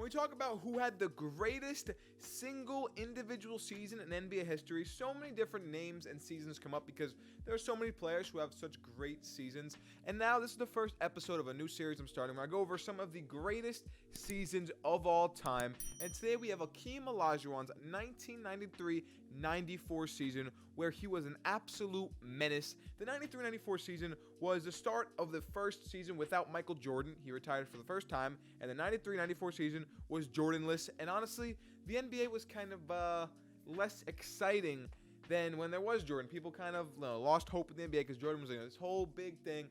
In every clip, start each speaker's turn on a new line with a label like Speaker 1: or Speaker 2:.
Speaker 1: we talk about who had the greatest single individual season in NBA history, so many different names and seasons come up because there are so many players who have such great seasons. And now this is the first episode of a new series I'm starting where I go over some of the greatest seasons of all time. And today we have Hakeem Olajuwon's 1993-94 season where he was an absolute menace. The 93-94 season was the start of the first season without Michael Jordan. He retired for the first time. And the 93-94 season was Jordanless. And honestly, the NBA was kind of less exciting than when there was Jordan. People kind of lost hope in the NBA because Jordan was this whole big thing.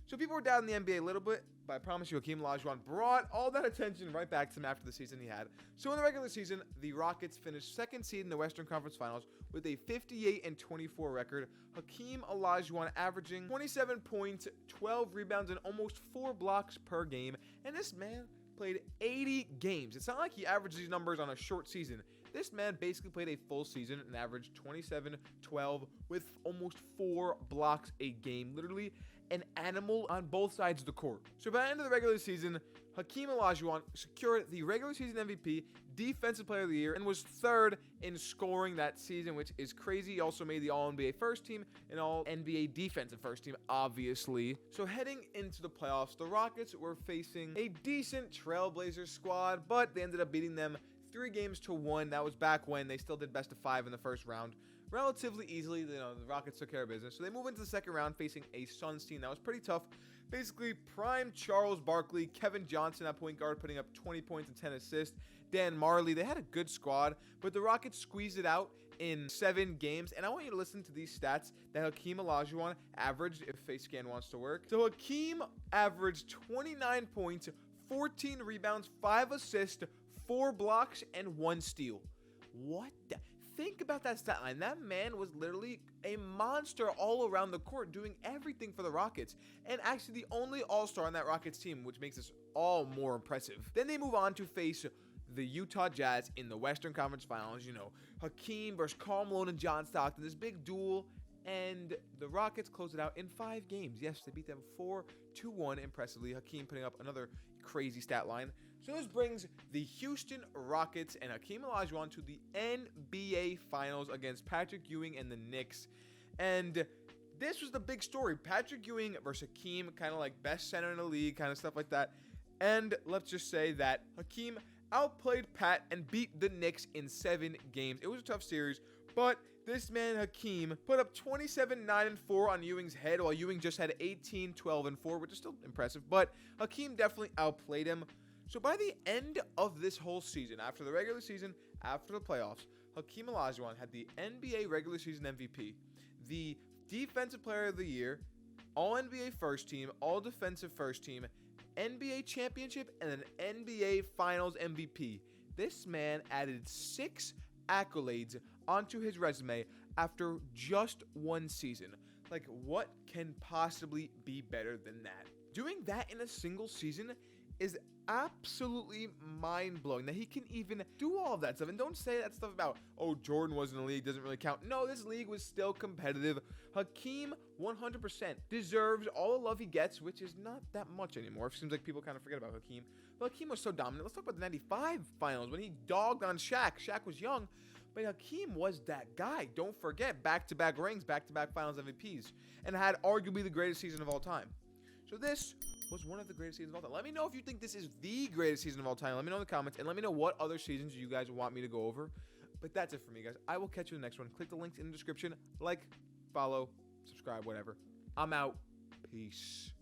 Speaker 1: So people were down in the NBA a little bit, but I promise you, Hakeem Olajuwon brought all that attention right back to him after the season he had. So in the regular season, the Rockets finished second seed in the Western Conference Finals with a 58-24 record. Hakeem Olajuwon averaging 27 points, 12 rebounds, and almost 4 blocks per game. And this man played 80 games. It's not like he averaged these numbers on a short season. This man basically played a full season and averaged 27-12 with almost 4 blocks a game. Literally an animal on both sides of the court. So by the end of the regular season, Hakeem Olajuwon secured the regular season MVP, Defensive Player of the Year, and was third in scoring that season, which is crazy. He also made the All-NBA first team and All-NBA defensive first team, obviously. So heading into the playoffs, the Rockets were facing a decent Trailblazers squad, but they ended up beating them 3-1. That was back when they still did best of 5 in the first round. Relatively easily, the Rockets took care of business. So they move into the second round facing a Suns team that was pretty tough. Basically, prime Charles Barkley, Kevin Johnson at point guard, putting up 20 points and 10 assists. Dan Marley, they had a good squad, but the Rockets squeezed it out in 7 games. And I want you to listen to these stats that Hakeem Olajuwon averaged, if FaceScan wants to work. So Hakeem averaged 29 points, 14 rebounds, 5 assists, 4 blocks, and 1 steal. What the? Think about that stat line. That man was literally a monster all around the court, doing everything for the Rockets. And actually the only all-star on that Rockets team, which makes this all more impressive. Then they move on to face the Utah Jazz in the Western Conference Finals. Hakeem versus Karl Malone and John Stockton, this big duel. And the Rockets closed it out in 5 games. Yes, they beat them 4-1 impressively. Hakeem putting up another crazy stat line. So this brings the Houston Rockets and Hakeem Olajuwon to the NBA Finals against Patrick Ewing and the Knicks. And this was the big story. Patrick Ewing versus Hakeem, kind of like best center in the league, kind of stuff like that. And let's just say that Hakeem outplayed Pat and beat the Knicks in 7 games. It was a tough series, but this man Hakeem put up 27-9-4 on Ewing's head, while Ewing just had 18-12-4, which is still impressive, but Hakeem definitely outplayed him. So by the end of this whole season, after the regular season, after the playoffs, Hakeem Olajuwon had the NBA regular season MVP, the Defensive Player of the Year, All-NBA first team, All-Defensive first team, NBA championship, and an NBA Finals MVP. This man added 6 accolades onto his resume after just 1 season. Like, what can possibly be better than that? Doing that in a single season is absolutely mind-blowing that he can even do all of that stuff. And don't say that stuff about, oh, Jordan was in the league, doesn't really count. No, this league was still competitive. Hakeem 100% deserves all the love he gets, which is not that much anymore. It seems like people kind of forget about Hakeem. But Hakeem was so dominant. Let's talk about the 95 finals when he dogged on Shaq. Shaq was young, but Hakeem was that guy. Don't forget, back-to-back rings, back-to-back finals MVPs, and had arguably the greatest season of all time. So this was one of the greatest seasons of all time. Let me know if you think this is the greatest season of all time. Let me know in the comments, and let me know what other seasons you guys want me to go over. But that's it for me, guys. I will catch you in the next one. Click the links in the description. Like, follow, subscribe, whatever. I'm out. Peace.